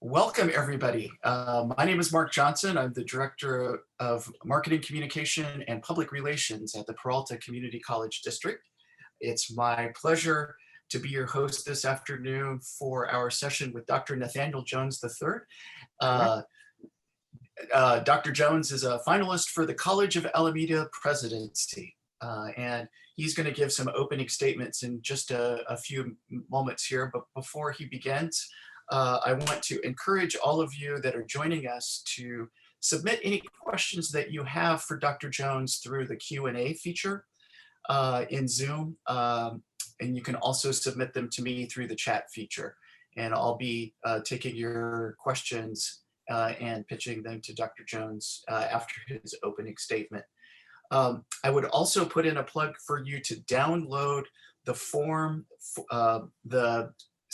Welcome, everybody. My name is Mark Johnson. I'm the Director of Marketing Communication and Public Relations at the Peralta Community College District. It's my pleasure to be your host this afternoon for our session with Dr. Nathaniel Jones III. Dr. Jones is a finalist for the College of Alameda presidency, and he's going to give some opening statements in just a few moments here. But before he begins, I want to encourage all of you that are joining us to submit any questions that you have for Dr. Jones through the Q&A feature in Zoom. And you can also submit them to me through the chat feature. And I'll be taking your questions and pitching them to Dr. Jones after his opening statement. I would also put in a plug for you to download the form, the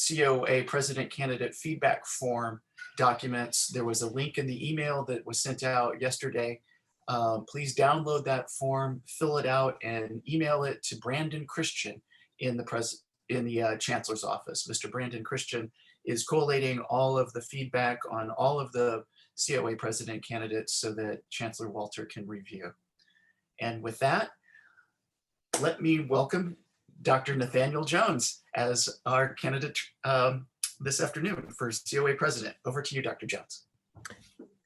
COA President Candidate Feedback Form documents. There was a link in the email that was sent out yesterday. Please download that form, fill it out, and email it to Brandon Christian in the Chancellor's office. Mr. Brandon Christian is collating all of the feedback on all of the COA President candidates so that Chancellor Walter can review. And with that, let me welcome Dr. Nathaniel Jones as our candidate this afternoon for COA President. Over to you, Dr. Jones.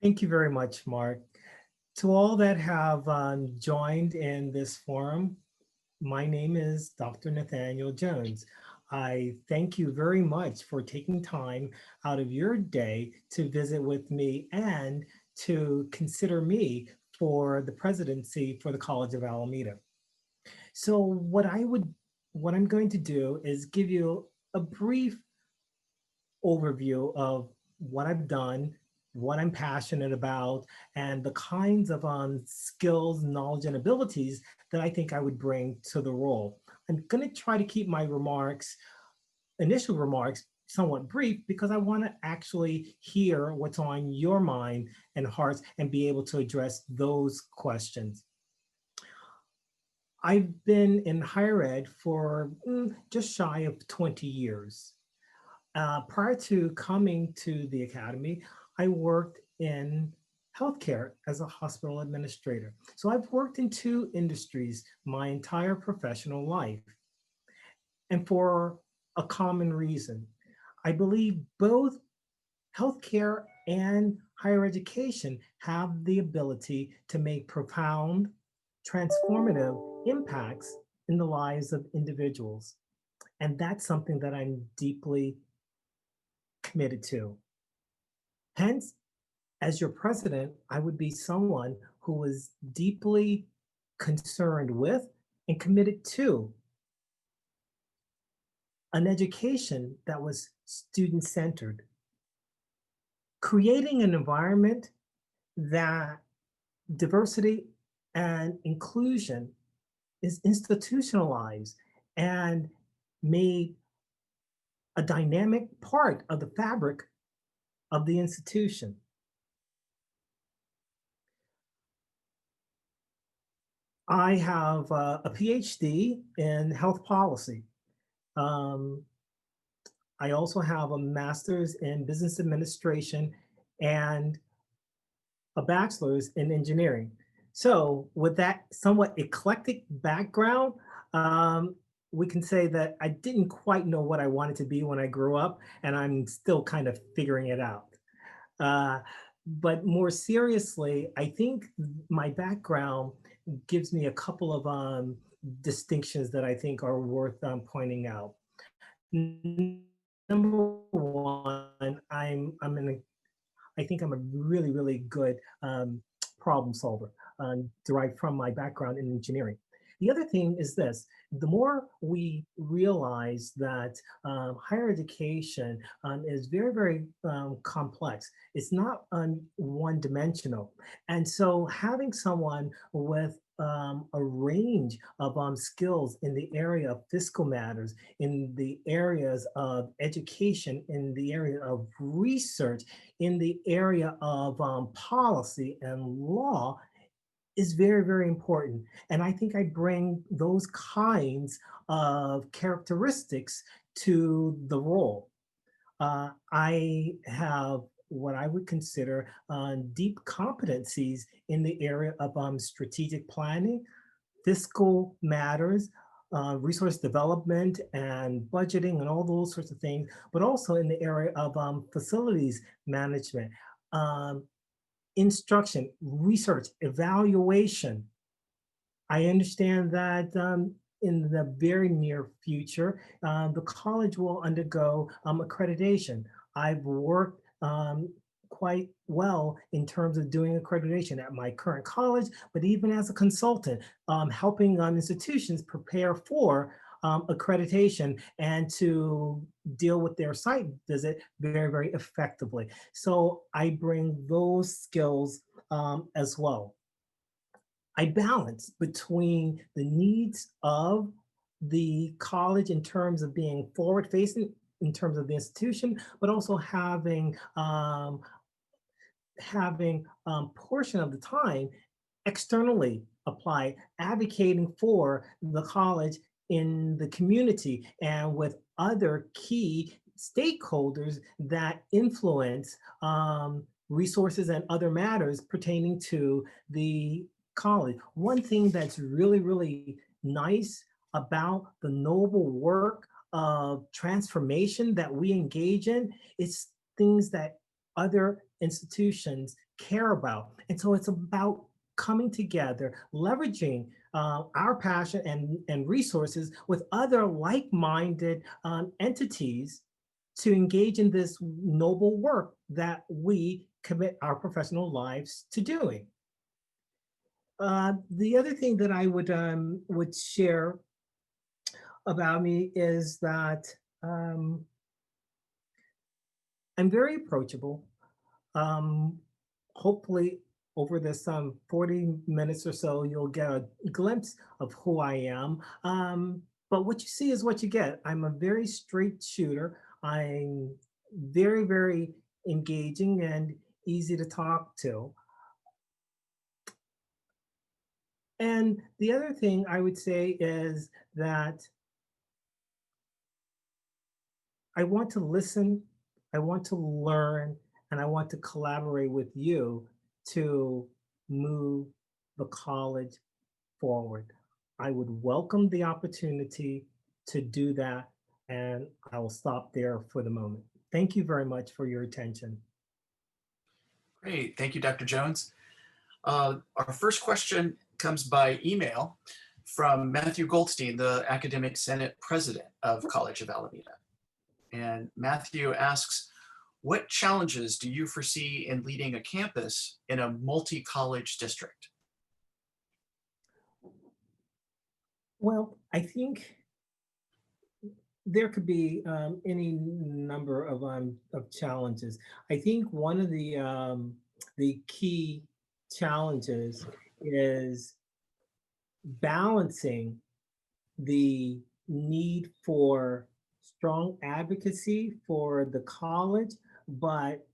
Thank you very much, Mark. To all that have joined in this forum, my name is Dr. Nathaniel Jones. I thank you very much for taking time out of your day to visit with me and to consider me for the presidency for the College of Alameda. So what I'm going to do is give you a brief overview of what I've done, what I'm passionate about, and the kinds of skills, knowledge, and abilities that I think I would bring to the role. I'm going to try to keep my initial remarks, somewhat brief because I want to actually hear what's on your mind and hearts and be able to address those questions. I've been in higher ed for just shy of 20 years. Prior to coming to the academy, I worked in healthcare as a hospital administrator. So I've worked in two industries my entire professional life. And for a common reason, I believe both healthcare and higher education have the ability to make profound, transformative impacts in the lives of individuals. And that's something that I'm deeply committed to. Hence, as your president, I would be someone who is deeply concerned with and committed to an education that was student-centered, creating an environment that diversity and inclusion is institutionalized and made a dynamic part of the fabric of the institution. I have a Ph.D. in health policy. I also have a master's in business administration and a bachelor's in engineering. So with that somewhat eclectic background, we can say that I didn't quite know what I wanted to be when I grew up, and I'm still kind of figuring it out. But more seriously, I think my background gives me a couple of distinctions that I think are worth pointing out. Number one, I think I'm a really, really good problem solver, derived from my background in engineering. The other thing is this: the more we realize that higher education is very, very complex, it's not one-dimensional. And so having someone with a range of skills in the area of fiscal matters, in the areas of education, in the area of research, in the area of policy and law is very, very important. And I think I bring those kinds of characteristics to the role. I have what I would consider deep competencies in the area of strategic planning, fiscal matters, resource development and budgeting and all those sorts of things, but also in the area of facilities management, um, instruction, research, evaluation. I understand that in the very near future, the college will undergo accreditation. I've worked quite well in terms of doing accreditation at my current college, but even as a consultant, helping institutions prepare for accreditation and to deal with their site visit very, very effectively. So I bring those skills as well. I balance between the needs of the college in terms of being forward facing in terms of the institution, but also having portion of the time externally apply, advocating for the college in the community and with other key stakeholders that influence resources and other matters pertaining to the college. One thing that's really, really nice about the noble work of transformation that we engage in is things that other institutions care about. And so it's about coming together, leveraging our passion and resources with other like-minded entities to engage in this noble work that we commit our professional lives to doing. The other thing that I would share about me is that I'm very approachable. Hopefully, over this 40 minutes or so, you'll get a glimpse of who I am. But what you see is what you get. I'm a very straight shooter. I'm very, very engaging and easy to talk to. And the other thing I would say is that I want to listen, I want to learn, and I want to collaborate with you to move the college forward. I would welcome the opportunity to do that, and I will stop there for the moment. Thank you very much for your attention. Great. Thank you, Dr. Jones. Our first question comes by email from Matthew Goldstein, the Academic Senate President of College of Alameda. And Matthew asks, what challenges do you foresee in leading a campus in a multi-college district? Well, I think there could be any number of challenges. I think one of the key challenges is balancing the need for strong advocacy for the college, but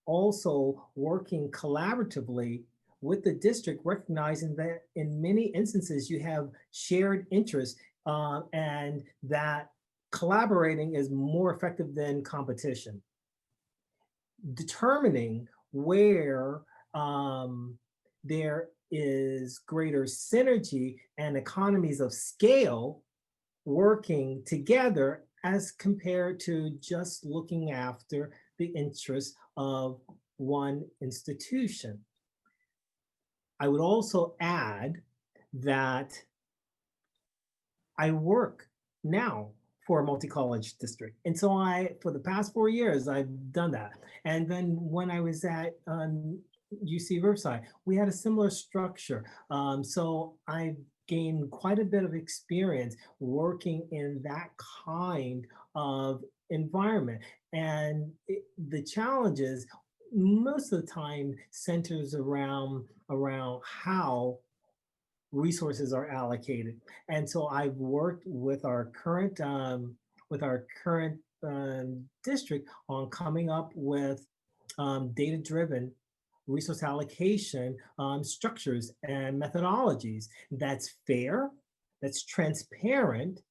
also working collaboratively with the district, recognizing that in many instances you have shared interests and that collaborating is more effective than competition. Determining where there is greater synergy and economies of scale working together as compared to just looking after the interests of one institution. I would also add that I work now for a multi-college district. And so for the past 4 years, I've done that. And then when I was at UC Riverside, we had a similar structure. So I've gained quite a bit of experience working in that kind of environment. And the challenges most of the time centers around how resources are allocated. And so I've worked with our current district on coming up with data-driven resource allocation structures and methodologies that's fair, that's transparent,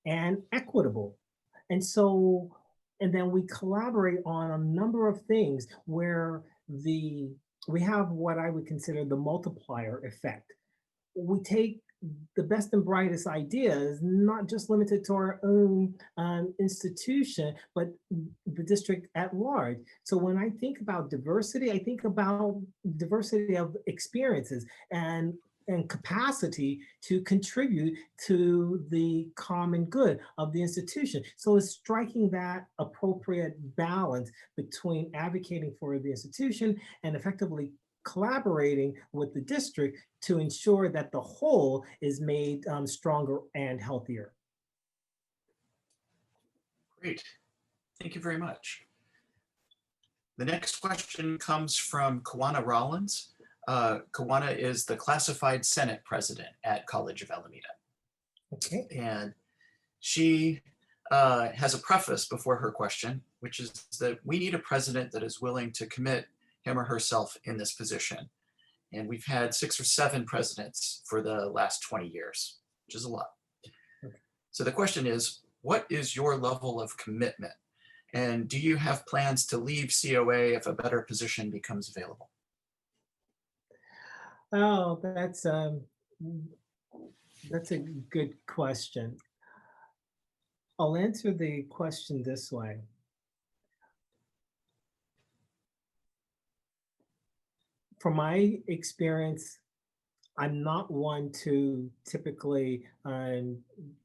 and equitable. And so, and then we collaborate on a number of things where we have what I would consider the multiplier effect. We take the best and brightest ideas, not just limited to our own institution, but the district at large. So when I think about diversity, I think about diversity of experiences and capacity to contribute to the common good of the institution. So it's striking that appropriate balance between advocating for the institution and effectively collaborating with the district to ensure that the whole is made stronger and healthier. Great. Thank you very much. The next question comes from Kawana Rollins. Kawana is the Classified Senate President at College of Alameda. Okay. And she has a preface before her question, which is that we need a president that is willing to commit him or herself in this position. And we've had 6 or 7 presidents for the last 20 years, which is a lot. Okay. So the question is, what is your level of commitment? And do you have plans to leave COA if a better position becomes available? Oh, that's a good question. I'll answer the question this way. From my experience, I'm not one to typically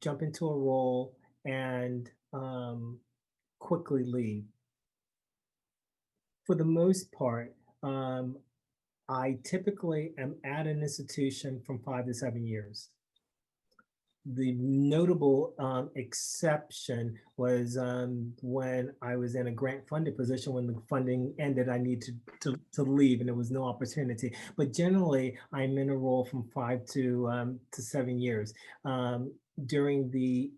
jump into a role and quickly leave. For the most part, I typically am at an institution from 5 to 7 years. The notable exception was when I was in a grant funded position. When the funding ended, I need to leave and there was no opportunity. But generally, I'm in a role from 5 to 7 years. During the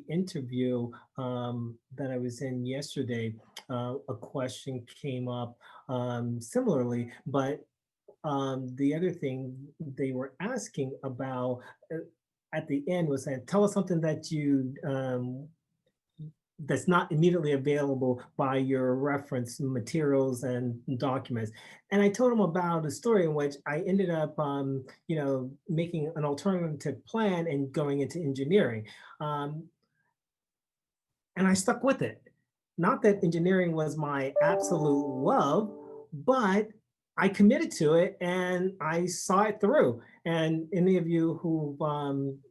interview that I was in yesterday, a question came up similarly, but the other thing they were asking about at the end was saying, tell us something that you that's not immediately available by your reference materials and documents. And I told them about a story in which I ended up, making an alternative plan and going into engineering. And I stuck with it. Not that engineering was my absolute love, but I committed to it and I saw it through. And any of you who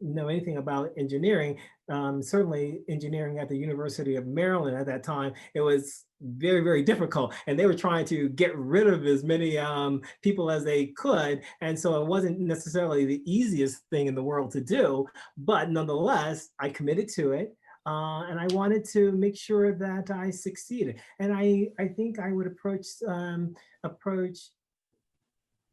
know anything about engineering, certainly engineering at the University of Maryland at that time, it was very, very difficult. And they were trying to get rid of as many people as they could. And so it wasn't necessarily the easiest thing in the world to do, but nonetheless, I committed to it. And I wanted to make sure that I succeeded. And I think I would approach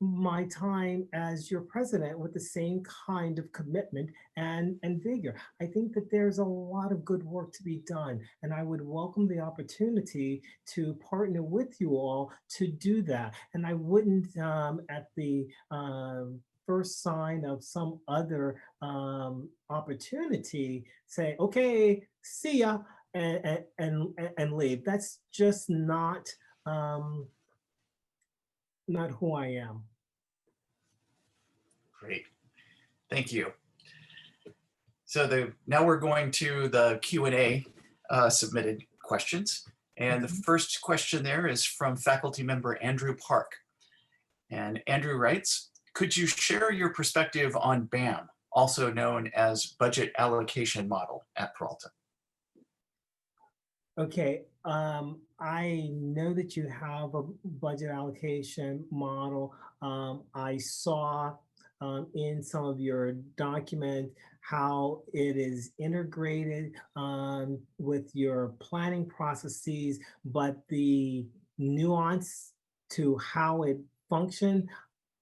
my time as your president with the same kind of commitment and vigor. I think that there's a lot of good work to be done, and I would welcome the opportunity to partner with you all to do that. And I wouldn't, at the first sign of some other opportunity, say, okay, see ya, and leave. That's just not who I am. Great, thank you. So now we're going to the Q&A submitted questions. And the first question there is from faculty member Andrew Park. And Andrew writes, could you share your perspective on BAM, also known as Budget Allocation Model at Peralta? Okay, I know that you have a budget allocation model. I saw in some of your documents how it is integrated with your planning processes, but the nuance to how it functions,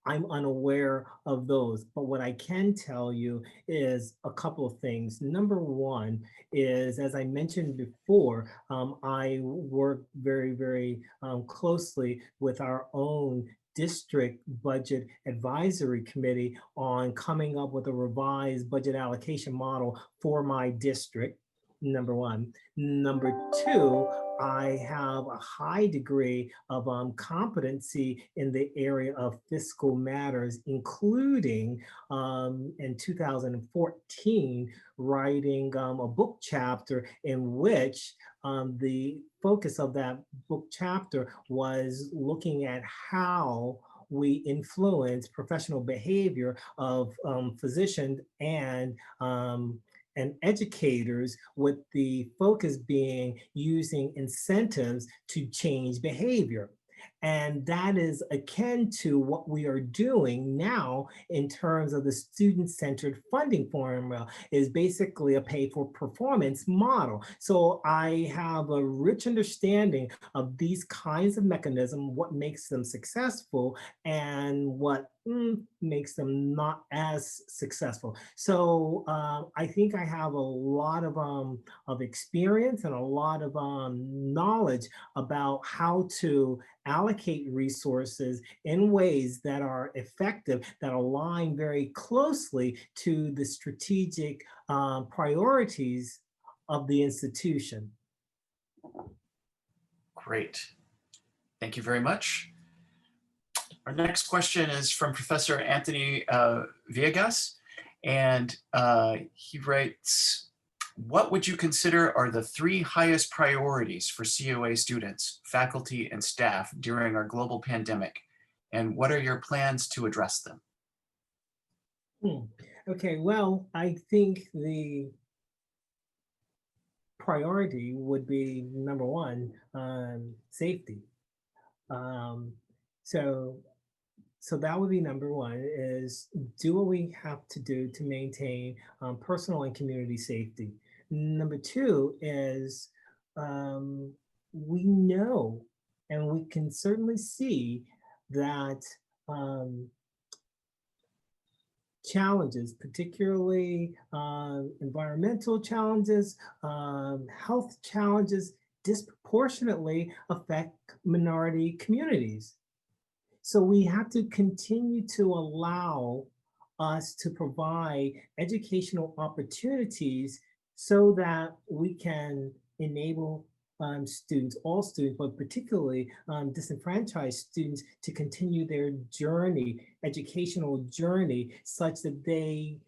I'm unaware of those. But what I can tell you is a couple of things. Number one is, as I mentioned before, I work very, very closely with our own district budget advisory committee on coming up with a revised budget allocation model for my district. number one. Number two, I have a high degree of competency in the area of fiscal matters, including in 2014, writing a book chapter in which the focus of that book chapter was looking at how we influence professional behavior of physicians and educators, with the focus being using incentives to change behavior. And that is akin to what we are doing now in terms of the student-centered funding formula, is basically a pay for performance model. So I have a rich understanding of these kinds of mechanisms, what makes them successful and what makes them not as successful. So I think I have a lot of experience and a lot of knowledge about how to allocate resources in ways that are effective, that align very closely to the strategic priorities of the institution. Great. Thank you very much. Our next question is from Professor Anthony Villegas, and he writes, what would you consider are the 3 highest priorities for COA students, faculty, and staff during our global pandemic? And what are your plans to address them? Okay, well, I think the priority would be number one, safety. So that would be number one, is do what we have to do to maintain personal and community safety. Number two is we know and we can certainly see that challenges, particularly environmental challenges, health challenges, disproportionately affect minority communities. So we have to continue to allow us to provide educational opportunities so that we can enable students, all students, but particularly disenfranchised students, to continue their journey, educational journey, such that they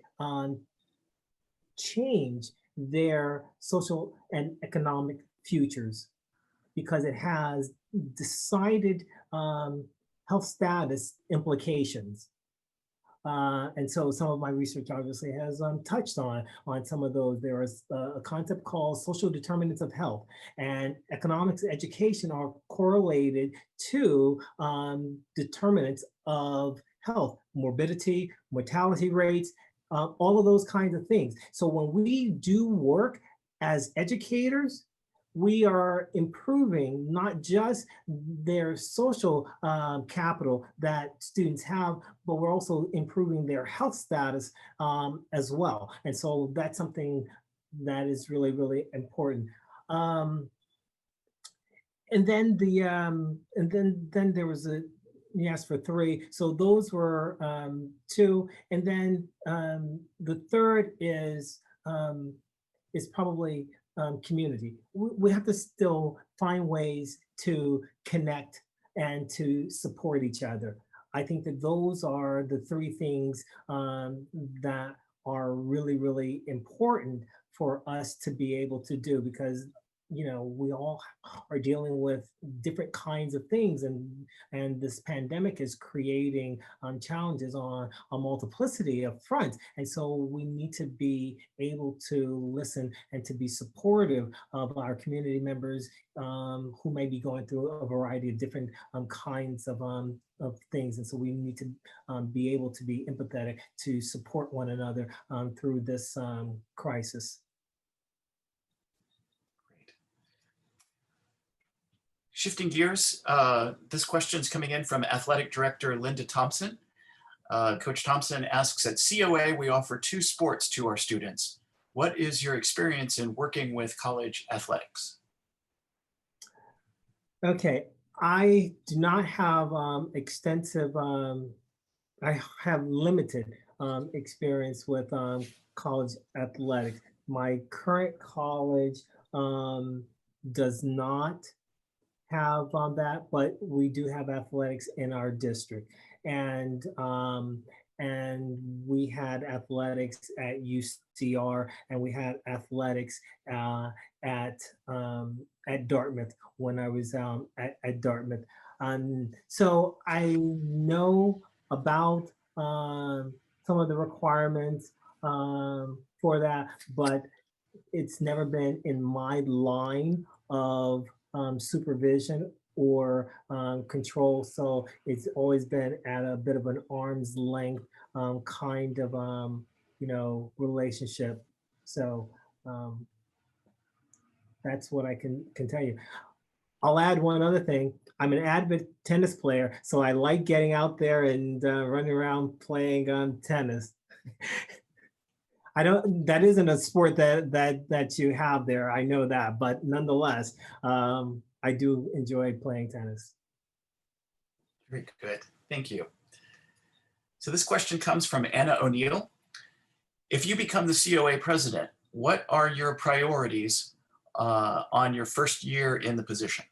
change their social and economic futures, because it has decided health status implications. And so some of my research obviously has touched on some of those. There is a concept called social determinants of health, and economics and education are correlated to determinants of health, morbidity, mortality rates, all of those kinds of things. So when we do work as educators, we are improving not just their social capital that students have, but we're also improving their health status as well. And so that's something that is really, really important. And then then there was you asked for 3. So those were 2. And then the third is probably community. We have to still find ways to connect and to support each other. I think that those are the 3 things that are really, really important for us to be able to do, because we all are dealing with different kinds of things, and this pandemic is creating challenges on a multiplicity of fronts. And so we need to be able to listen and to be supportive of our community members who may be going through a variety of different kinds of things. And so we need to be able to be empathetic to support one another through this crisis. Shifting gears, this question is coming in from Athletic Director Linda Thompson. Coach Thompson asks, at COA, we offer 2 sports to our students. What is your experience in working with college athletics? Okay, I do not have extensive, I have limited experience with college athletics. My current college does not have that, but we do have athletics in our district, and we had athletics at UCR, and we had athletics at Dartmouth when I was at Dartmouth. So I know about some of the requirements for that, but it's never been in my line of supervision or control. So it's always been at a bit of an arm's length kind of, relationship. So um, that's what I can tell you. I'll add one other thing. I'm an avid tennis player, so I like getting out there and running around playing tennis. I don't. That isn't a sport that you have there. I know that, but nonetheless, I do enjoy playing tennis. Very good. Thank you. So this question comes from Anna O'Neill. If you become the COA president, what are your priorities on your first year in the position?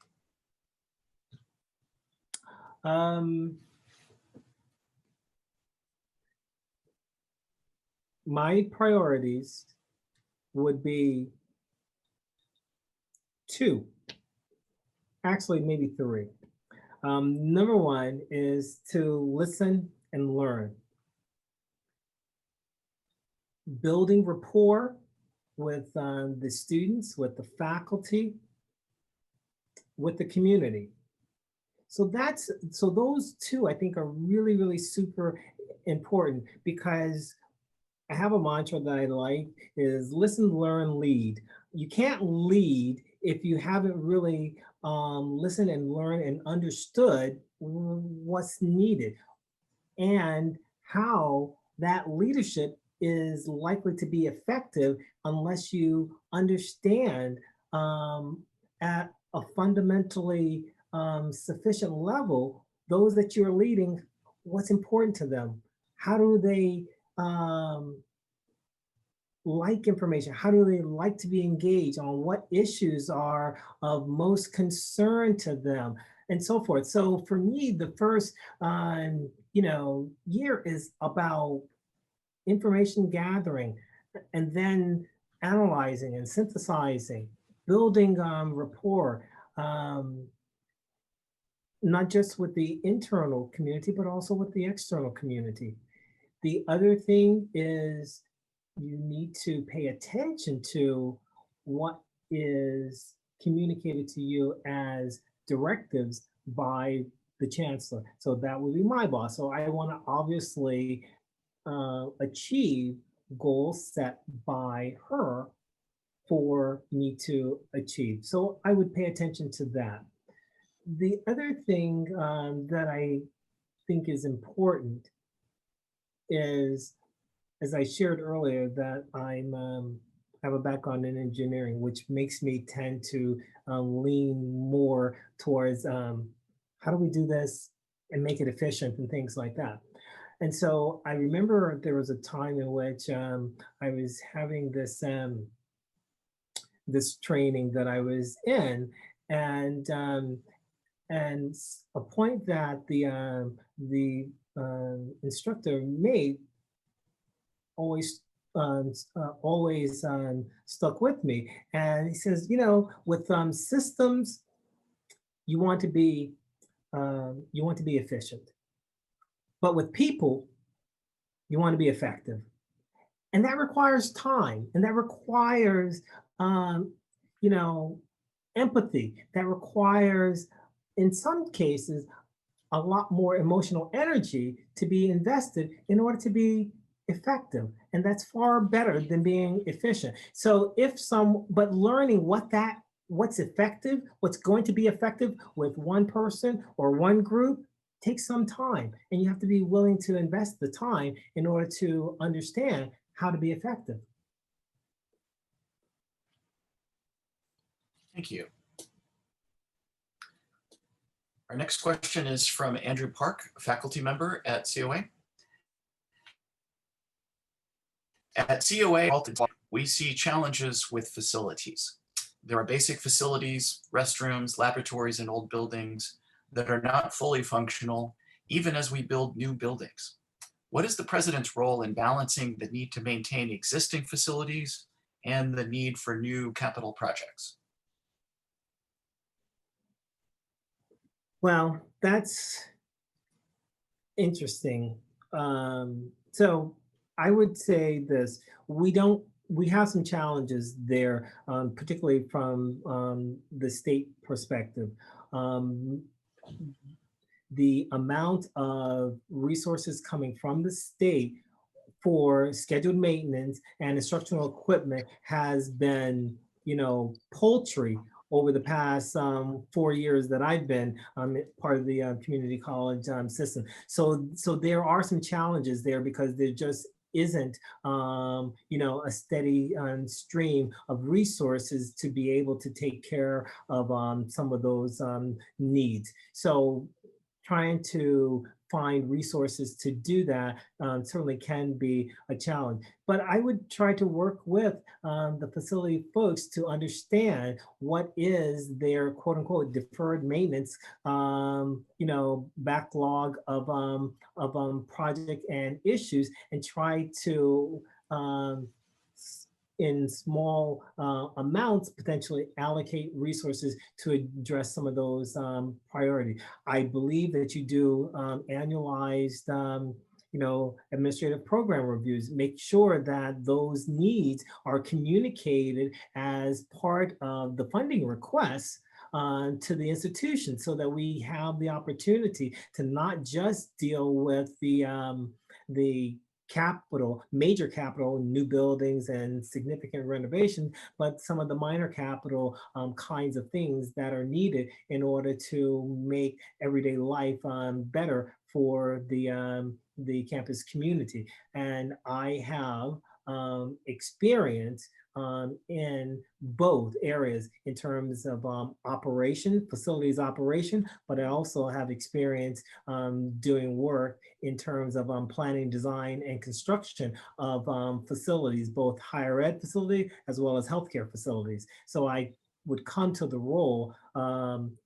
My priorities would be two, actually maybe three. Number one is to listen and learn. Building rapport with the students, with the faculty, with the community. So those two I think are really, really super important, because I have a mantra that I like is listen, learn, lead. You can't lead if you haven't really listened and learned and understood what's needed and how that leadership is likely to be effective unless you understand at a fundamentally sufficient level those that you're leading, what's important to them. How do they like information? How do they like to be engaged on what issues are of most concern to them, and so forth. So for me, the first year is about information gathering and then analyzing and synthesizing, building rapport, not just with the internal community, but also with the external community. The other thing is you need to pay attention to what is communicated to you as directives by the chancellor. So that would be my boss. So I want to obviously achieve goals set by her for me to achieve. So I would pay attention to that. The other thing that I think is important is, as I shared earlier, that have a background in engineering, which makes me tend to lean more towards how do we do this and make it efficient and things like that. And so I remember there was a time in which I was having this training that I was in, and a point that the instructor made always stuck with me. And he says, with systems, you want to be efficient, but with people, you want to be effective, and that requires time, and that requires empathy. That requires, in some cases, a lot more emotional energy to be invested in order to be effective. And that's far better than being efficient. So but learning what's effective, what's going to be effective with one person or one group takes some time. And you have to be willing to invest the time in order to understand how to be effective. Thank you. Our next question is from Andrew Park, a faculty member at COA. At COA, we see challenges with facilities. There are basic facilities, restrooms, laboratories, and old buildings that are not fully functional, even as we build new buildings. What is the president's role in balancing the need to maintain existing facilities and the need for new capital projects? Well, that's interesting. So I would say this, we have some challenges there, particularly from the state perspective. Um, the amount of resources coming from the state for scheduled maintenance and instructional equipment has been, paltry over the past 4 years that I've been part of the community college system. So there are some challenges there because there just isn't, a steady stream of resources to be able to take care of some of those needs. So trying to find resources to do that certainly can be a challenge. But I would try to work with the facility folks to understand what is their quote unquote deferred maintenance, backlog of project and issues, and try to in small amounts, potentially allocate resources to address some of those priorities. I believe that you do annualized, administrative program reviews. Make sure that those needs are communicated as part of the funding requests to the institution, so that we have the opportunity to not just deal with the major capital, new buildings and significant renovation, but some of the minor capital kinds of things that are needed in order to make everyday life better for the campus community. And I have experience in both areas in terms of facilities operation, but I also have experience doing work in terms of planning, design, and construction of facilities, both higher ed facility as well as healthcare facilities. So I would come to the role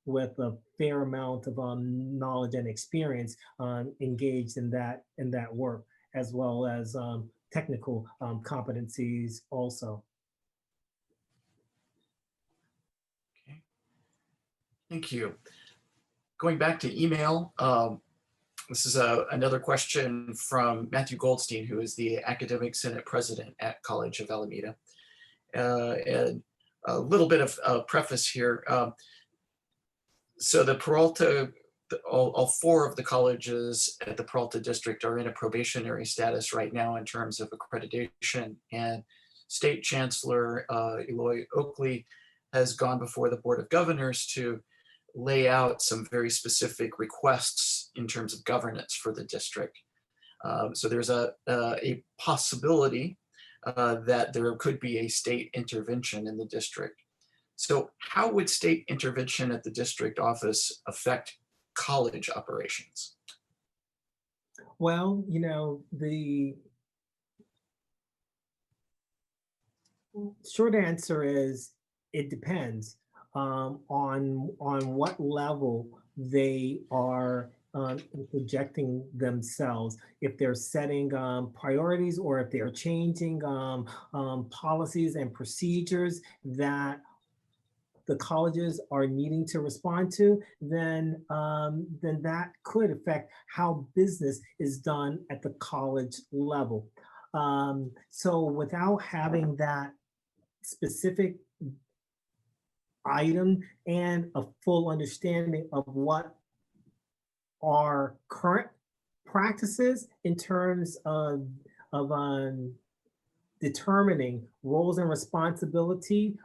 with a fair amount of knowledge and experience engaged in that work, as well as technical competencies also. Okay, thank you. Going back to email, this is another question from Matthew Goldstein, who is the Academic Senate President at College of Alameda. And a little bit of preface here. So the Peralta, all four of the colleges at the Peralta District are in a probationary status right now in terms of accreditation. And State Chancellor Eloy Oakley has gone before the Board of Governors to lay out some very specific requests in terms of governance for the district. So there's a possibility that there could be a state intervention in the district. So how would state intervention at the district office affect college operations? Well, the short answer is it depends on what level they are projecting themselves, if they're setting priorities, or if they're changing policies and procedures that the colleges are needing to respond to, then that could affect how business is done at the college level. So without having that specific item and a full understanding of what are current practices in terms of determining roles and responsibility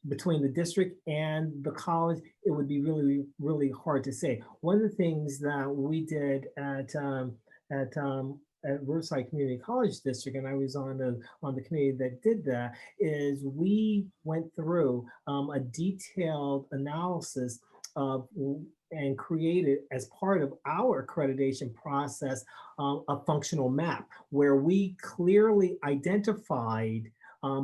between the district and the college, it would be really, really hard to say. One of the things that we did at Riverside Community College District, and I was on the committee that did that, is we went through a detailed analysis of and created as part of our accreditation process a functional map where we clearly identified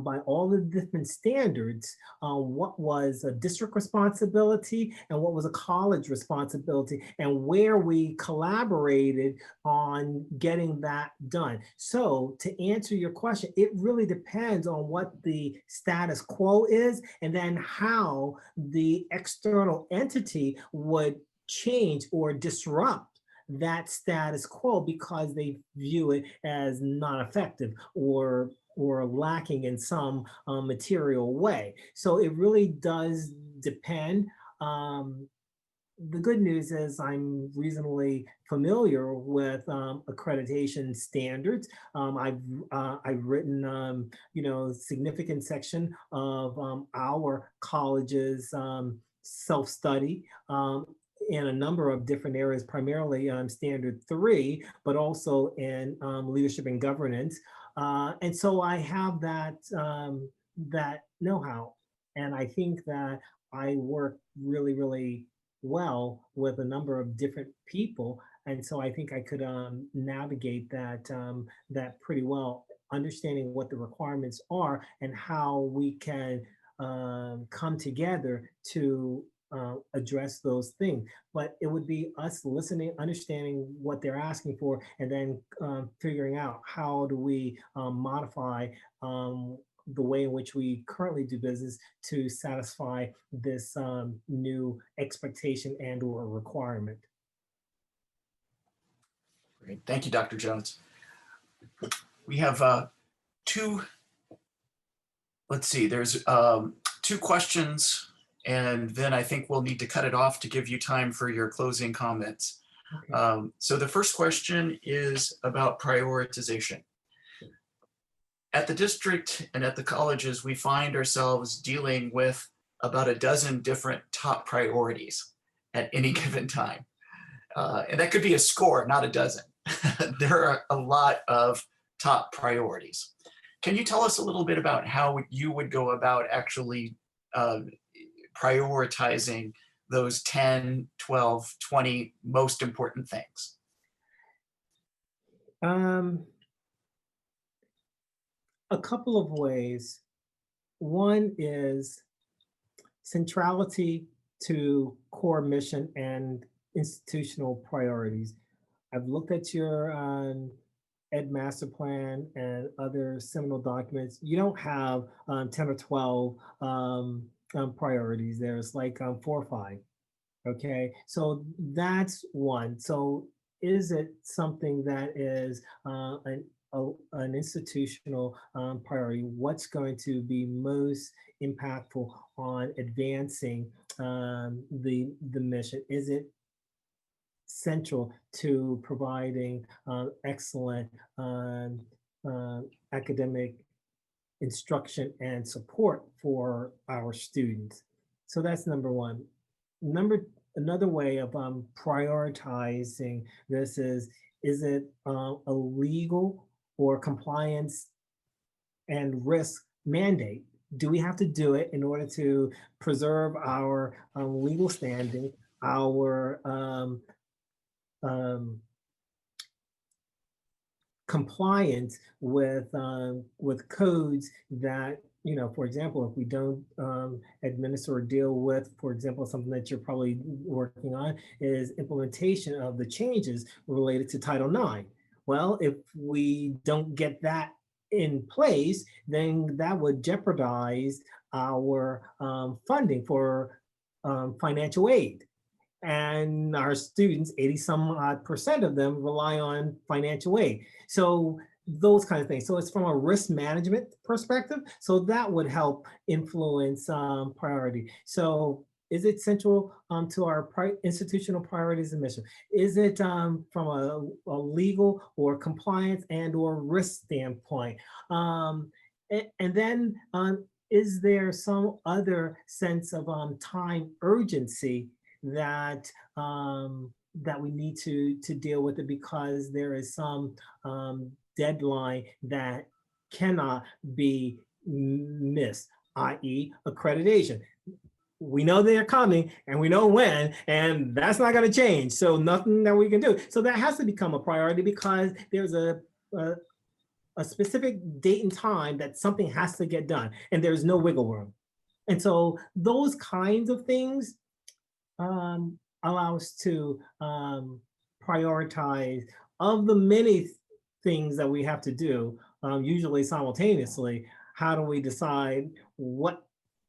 by all the different standards, what was a district responsibility and what was a college responsibility, and where we collaborated on getting that done. So to answer your question, it really depends on what the status quo is and then how the external entity would change or disrupt that status quo because they view it as not effective or lacking in some material way. So it really does depend. The good news is I'm reasonably familiar with accreditation standards. I've written significant section of our college's self-study in a number of different areas, primarily standard 3, but also in leadership and governance. And so I have that know-how, and I think that I work really, really well with a number of different people, and so I think I could navigate that pretty well, understanding what the requirements are and how we can come together to address those things. But it would be us listening, understanding what they're asking for, and then figuring out how do we modify the way in which we currently do business to satisfy this new expectation and or requirement. Great. Thank you, Dr. Jones. We have there's 2 questions, and then I think we'll need to cut it off to give you time for your closing comments. Okay. So the first question is about prioritization. At the district and at the colleges, we find ourselves dealing with about a dozen different top priorities at any given time. And that could be a score, not a dozen. There are a lot of top priorities. Can you tell us a little bit about how you would go about actually prioritizing those 10, 12, 20 most important things? A couple of ways. One is centrality to core mission and institutional priorities. I've looked at your Ed Master Plan and other seminal documents. You don't have 10 or 12 priorities. There's like 4 or 5. Okay, so that's one. So is it something that is an institutional priority? What's going to be most impactful on advancing the mission? Is it central to providing excellent academic instruction and support for our students? So that's number one. Another way of prioritizing this is it a legal or compliance and risk mandate? Do we have to do it in order to preserve our legal standing, our compliance with codes that, you know, for example, if we don't administer or deal with, for example, something that you're probably working on is implementation of the changes related to Title IX. Well, if we don't get that in place, then that would jeopardize our funding for financial aid. And our students, 80% of them rely on financial aid. So those kind of things. So it's from a risk management perspective. So that would help influence priority. So is it central to our institutional priorities and mission? Is it from a legal or compliance and or risk standpoint? And then is there some other sense of time urgency that that we need to deal with it because there is some deadline that cannot be missed, i.e. accreditation? we know they're coming and we know when, and that's not going to change. So nothing that we can do. So that has to become a priority because there's a specific date and time that something has to get done, and there's no wiggle room. And so those kinds of things allow us to prioritize of the many things that we have to do, usually simultaneously. How do we decide what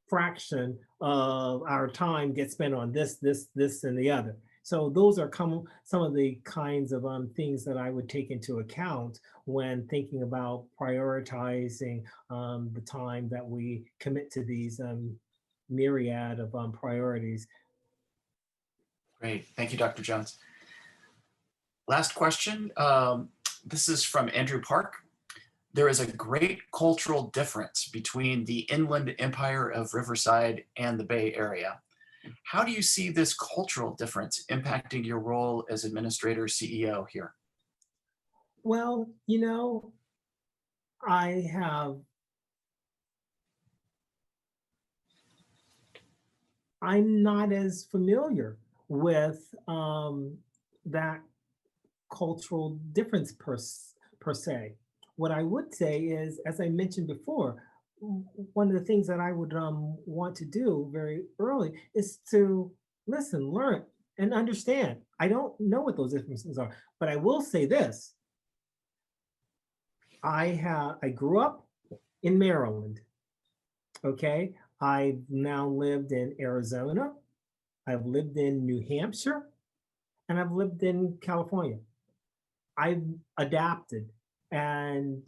fraction of our time gets spent on this, and the other? So those are some of the kinds of things that I would take into account when thinking about prioritizing the time that we commit to these myriad of priorities. Great. Thank you, Dr. Jones. Last question. This is from Andrew Park. There is a great cultural difference between the Inland Empire of Riverside and the Bay Area. How do you see this cultural difference impacting your role as administrator CEO here? Well, I'm not as familiar with that cultural difference per se. What I would say is, as I mentioned before, one of the things that I would want to do very early is to listen, learn, and understand. I don't know what those differences are, but I will say this. I grew up in Maryland. Okay, I've now lived in Arizona, I've lived in New Hampshire, and I've lived in California. I've adapted and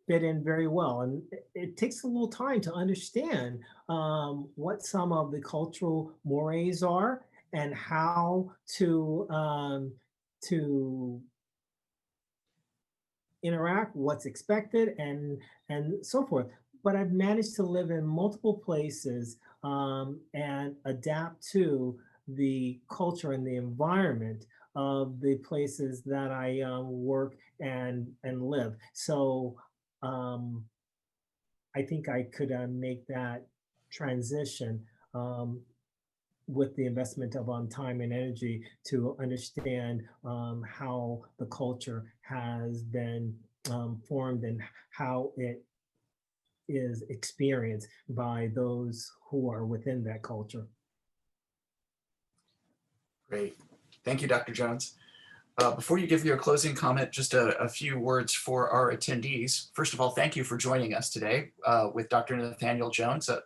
fit in very well. And it takes a little time to understand what some of the cultural mores are and how to interact, what's expected, and so forth. But I've managed to live in multiple places and adapt to the culture and the environment of the places that I work and live. So I think I could make that transition with the investment of time and energy to understand how the culture has been formed and how it is experienced by those who are within that culture. Great. Thank you, Dr. Jones. Before you give your closing comment, just a few words for our attendees. First of all, thank you for joining us today with Dr. Nathaniel Jones, a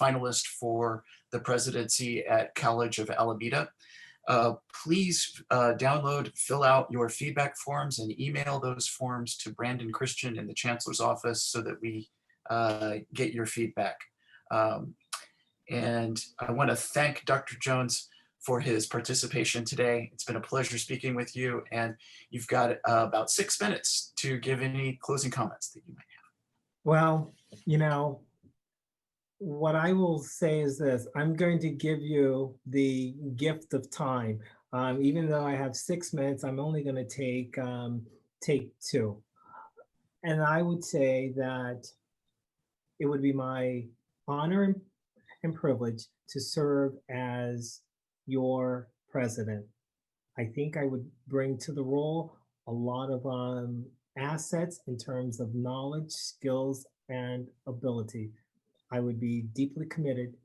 finalist for the presidency at College of Alameda. Please download, fill out your feedback forms and email those forms to Brandon Christian in the Chancellor's office so that we get your feedback. And I want to thank Dr. Jones for his participation today. It's been a pleasure speaking with you, and you've got about 6 minutes to give any closing comments that you might have. Well, what I will say is this: I'm going to give you the gift of time. Even though I have 6 minutes, I'm only going to take 2. And I would say that it would be my honor and privilege to serve as your president. I think I would bring to the role a lot of assets in terms of knowledge, skills, and ability. I would be deeply committed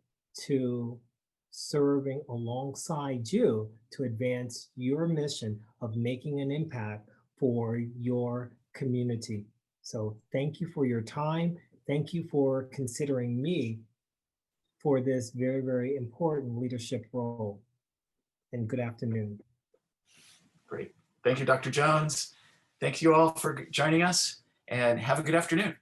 to serving alongside you to advance your mission of making an impact for your community. So thank you for your time. Thank you for considering me for this very, very important leadership role. And good afternoon. Great. Thank you, Dr. Jones. Thank you all for joining us, and have a good afternoon.